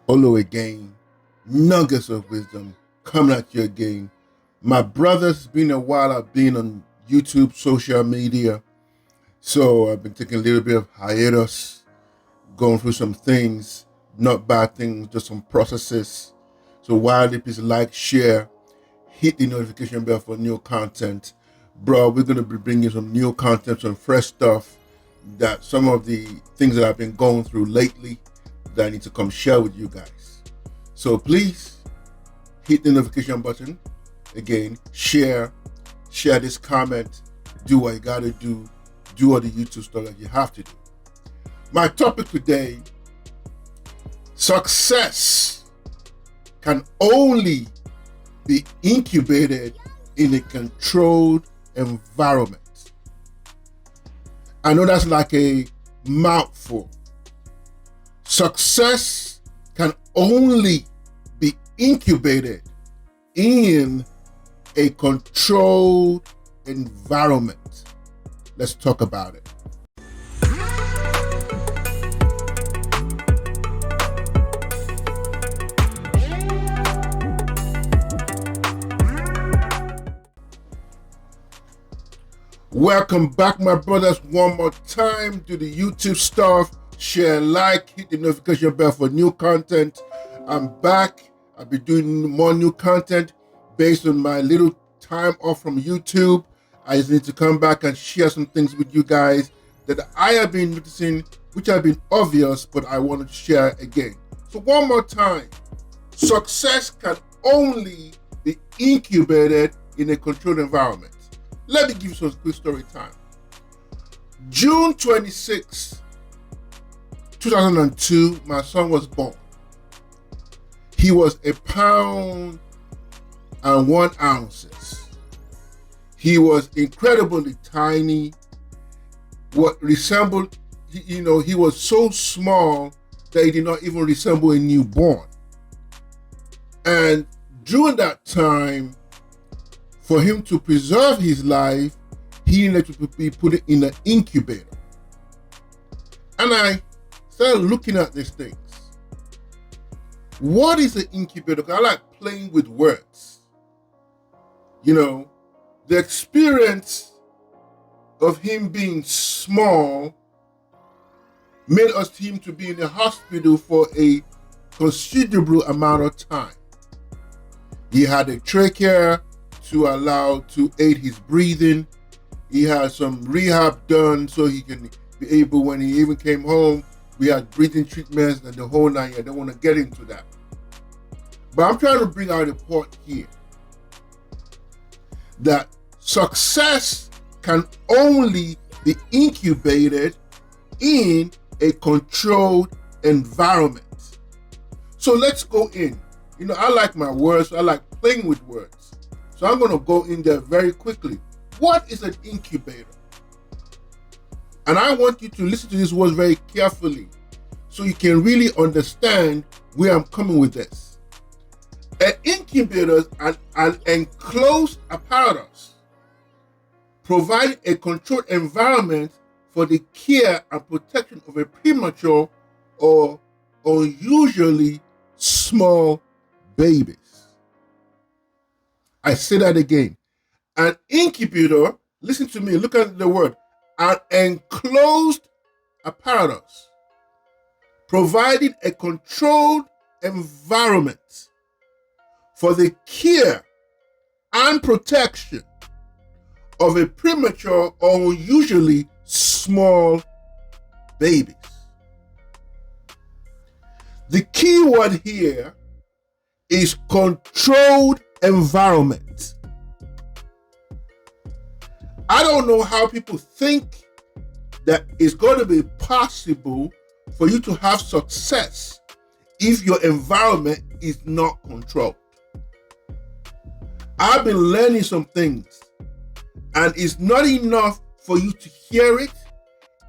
Olo again, nuggets of wisdom coming at you again. My brothers, it's been a while I've been on YouTube, social media, so I've been taking a little bit of hiatus, going through some things, not bad things, just some processes. So wildly, please like, share, hit the notification bell for new content. Bro, we're going to be bringing some new content, some fresh stuff, that some of the things that I've been going through lately that I need to come share with you guys. So please hit the notification button. Again, share this comment, do what you gotta do all the YouTube stuff that you have to do. My topic today, success can only be incubated in a controlled environment. I know that's like a mouthful. Success can only be incubated in a controlled environment. Let's talk about it. Welcome back, my brothers, one more time to the YouTube stuff. Share, like, hit the notification bell for new content. I'm back. I'll be doing more new content based on my little time off from YouTube. I just need to come back and share some things with you guys that I have been noticing, which have been obvious, but I wanted to share again. So one more time, success can only be incubated in a controlled environment. Let me give you some quick story time. June 26, 2002, my son was born. He was 1 pound and 1 ounces. He was incredibly tiny. What resembled, he was so small that he did not even resemble a newborn. And during that time, for him to preserve his life, he needed to be put in an incubator. And I started looking at these things. What is an incubator? Because I like playing with words. The experience of him being small made him to be in the hospital for a considerable amount of time. He had a trachea to aid his breathing. He had some rehab done so he can be able, when he even came home, we had breathing treatments and the whole nine. I don't want to get into that. But I'm trying to bring out a point here that success can only be incubated in a controlled environment. So let's go in. I like my words. I like playing with words. So I'm going to go in there very quickly. What is an incubator? And I want you to listen to these words very carefully so you can really understand where I'm coming with this. An incubator is an enclosed apparatus providing a controlled environment for the care and protection of a premature or unusually small babies. I say that again. An incubator, listen to me, look at the word, an enclosed apparatus providing a controlled environment for the care and protection of a premature or unusually small babies. The key word here is controlled environment. I don't know how people think that it's going to be possible for you to have success if your environment is not controlled. I've been learning some things, and it's not enough for you to hear it.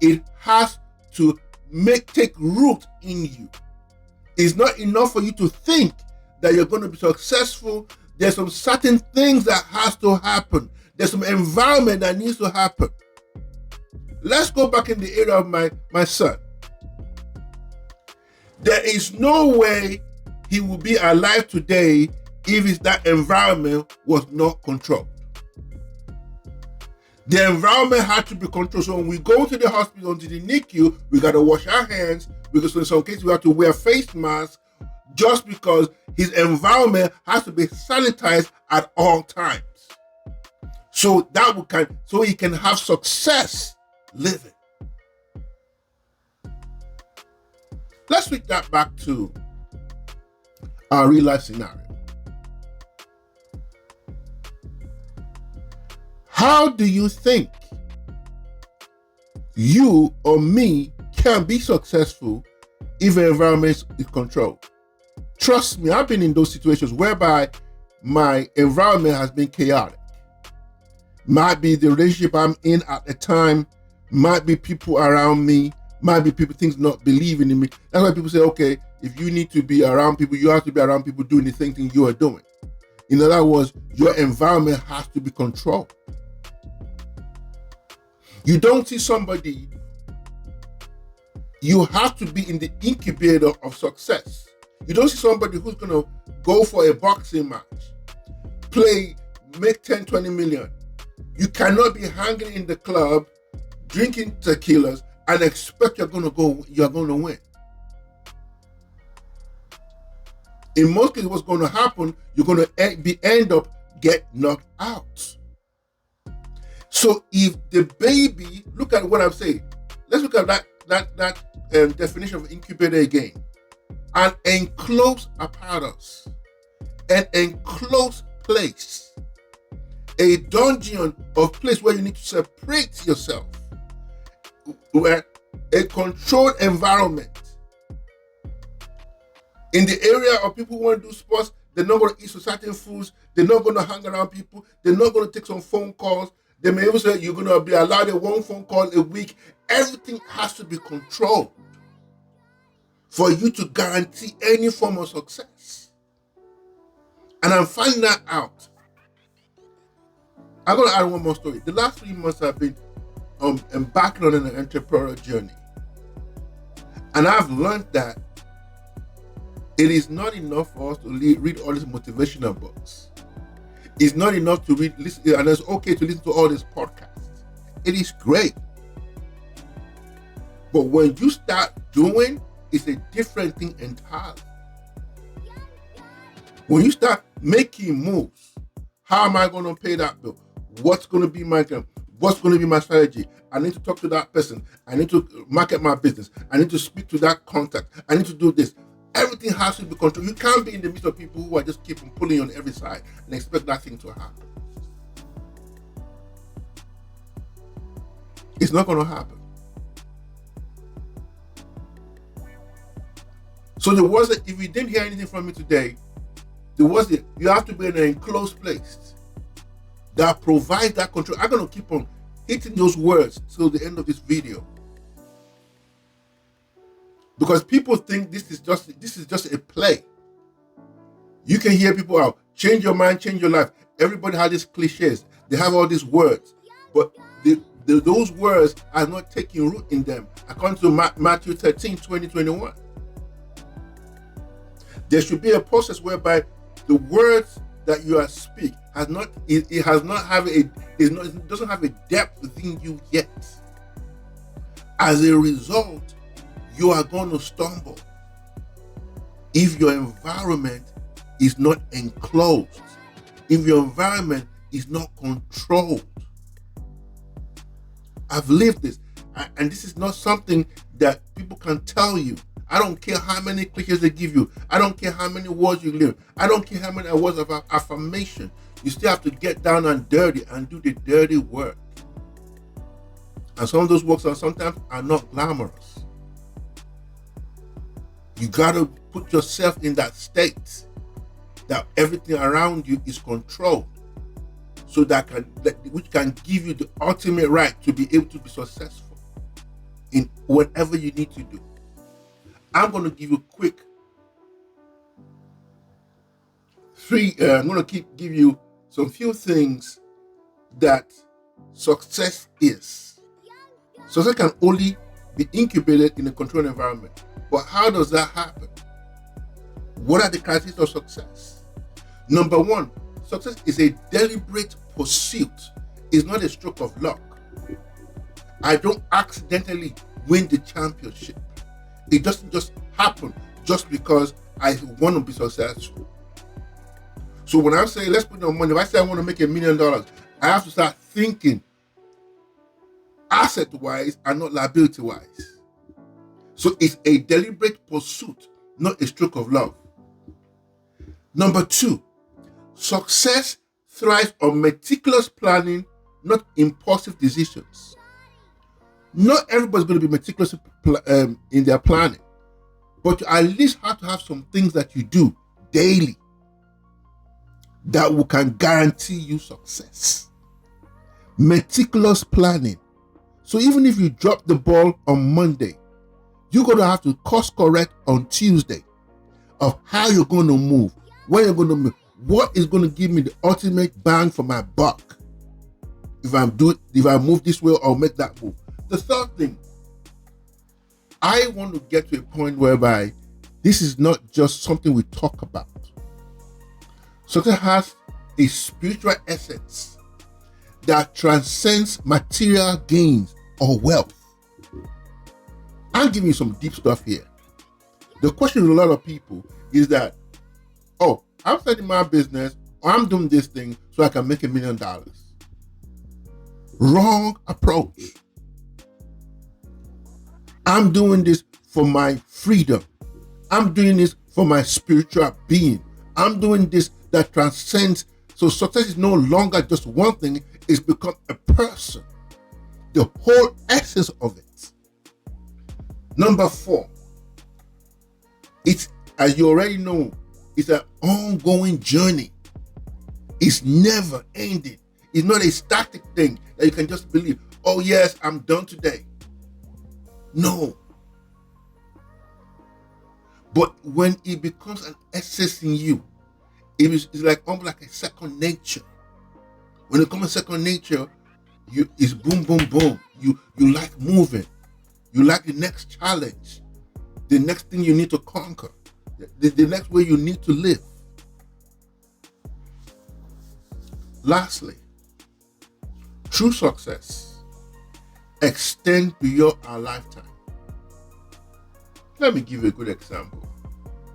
It has to take root in you. It's not enough for you to think that you're going to be successful. There's some certain things that has to happen. There's some environment that needs to happen. Let's go back in the area of my son. There is no way he will be alive today if that environment was not controlled. The environment had to be controlled. So when we go to the hospital, to the NICU, we got to wash our hands, because in some cases we have to wear face masks, just because his environment has to be sanitized at all times. So so he can have success living. Let's switch that back to our real life scenario. How do you think you or me can be successful if the environment is controlled? Trust me, I've been in those situations whereby my environment has been chaotic. Might be the relationship I'm in at the time, might be people around me, might be people things not believing in me. That's why people say, okay, if you need to be around people, you have to be around people doing the same thing you are doing. In other words, your environment has to be controlled. You don't see somebody, you have to be in the incubator of success. You don't see somebody who's going to go for a boxing match, make 10, 20 million. You cannot be hanging in the club, drinking tequilas, and expect you're going to win. In most cases, what's going to happen, you're going to end up get knocked out. So if the baby, look at what I'm saying. Let's look at that definition of incubator again. An enclosed apparatus, an enclosed place, a dungeon of place where you need to separate yourself, where a controlled environment. In the area of people who want to do sports, they're not going to eat certain foods, they're not going to hang around people, they're not going to take some phone calls. They may even say you're going to be allowed one phone call a week. Everything has to be controlled for you to guarantee any form of success. And I'm finding that out. I'm going to add one more story. The last 3 months I've been embarking on an entrepreneurial journey. And I've learned that it is not enough for us to read all these motivational books. It's not enough to listen, and it's okay to listen to all these podcasts. It is great. But when you start doing, it's a different thing entirely. When you start making moves, how am I going to pay that bill? What's going to be my income? What's going to be my strategy? I need to talk to that person. I need to market my business. I need to speak to that contact. I need to do this. Everything has to be controlled. You can't be in the midst of people who are just keep pulling on every side and expect that thing to happen. It's not going to happen. So if you didn't hear anything from me today, you have to be in an enclosed place that provides that control. I'm going to keep on hitting those words till the end of this video. Because people think this is just a play. You can hear people out, change your mind, change your life. Everybody has these cliches. They have all these words. But those words are not taking root in them. According to Matthew 13, 20, 21. There should be a process whereby the words that you are speaking doesn't have a depth within you yet. As a result, you are going to stumble if your environment is not enclosed, if your environment is not controlled. I've lived this, and this is not something that people can tell you. I don't care how many cliches they give you. I don't care how many words you live. I don't care how many words of affirmation. You still have to get down and dirty and do the dirty work. And some of those works sometimes are not glamorous. You got to put yourself in that state that everything around you is controlled, so which can give you the ultimate right to be able to be successful in whatever you need to do. I'm going to give you quick I'm going to give you some few things that success is. Success can only be incubated in a controlled environment. But how does that happen? What are the criteria of success? Number one, success is a deliberate pursuit. It's not a stroke of luck. I don't accidentally win the championship. It doesn't just happen just because I want to be successful. So when I say let's put on money, if I say I want to make $1 million, I have to start thinking asset-wise and not liability-wise. So it's a deliberate pursuit, not a stroke of love. Number two, success thrives on meticulous planning, not impulsive decisions. Not everybody's going to be meticulous in their planning, but you at least have to have some things that you do daily that can guarantee you success. Meticulous planning. So even if you drop the ball on Monday, you're going to have to course correct on Tuesday of how you're going to move, where you're going to move, what is going to give me the ultimate bang for my buck. If I move this way, I'll make that move. The third thing, I want to get to a point whereby this is not just something we talk about. Success has a spiritual essence that transcends material gains or wealth. I'm giving you some deep stuff here. The question with a lot of people is that, oh, I'm starting my business, or I'm doing this thing so I can make $1 million. Wrong approach. I'm doing this for my freedom. I'm doing this for my spiritual being. I'm doing this that transcends. So success is no longer just one thing, it's become a person. The whole essence of it. Number four, it's, as you already know, it's an ongoing journey. It's never ending. It's not a static thing that you can just believe, oh yes, I'm done today. No. But when it becomes an essence in you, it's almost like a second nature. When it comes to second nature, it's boom, boom, boom. You like moving. You like the next challenge, the next thing you need to conquer, the next way you need to live. Lastly, true success extends beyond our lifetime. Let me give you a good example.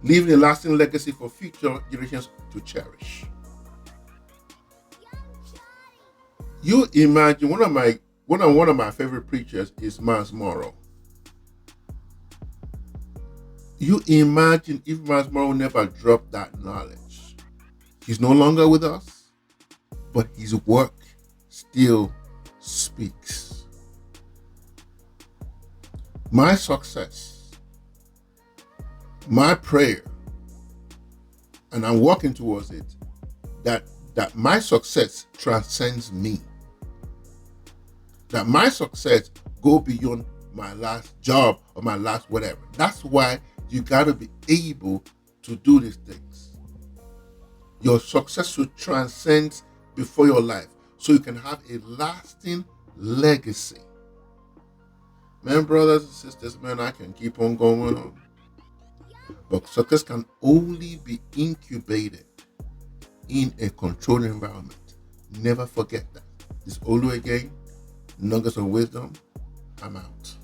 Leaving a lasting legacy for future generations to cherish. You imagine one of my favorite preachers is Miles Monroe. You imagine if Miles Monroe never dropped that knowledge. He's no longer with us, but his work still speaks. My success, my prayer, and I'm working towards it, that my success transcends me. That my success go beyond my last job or my last whatever. That's why you got to be able to do these things. Your success should transcend before your life so you can have a lasting legacy. Man, brothers and sisters, man, I can keep on going on. But success can only be incubated in a controlled environment. Never forget that. This Olu again, nuggets of wisdom. I'm out.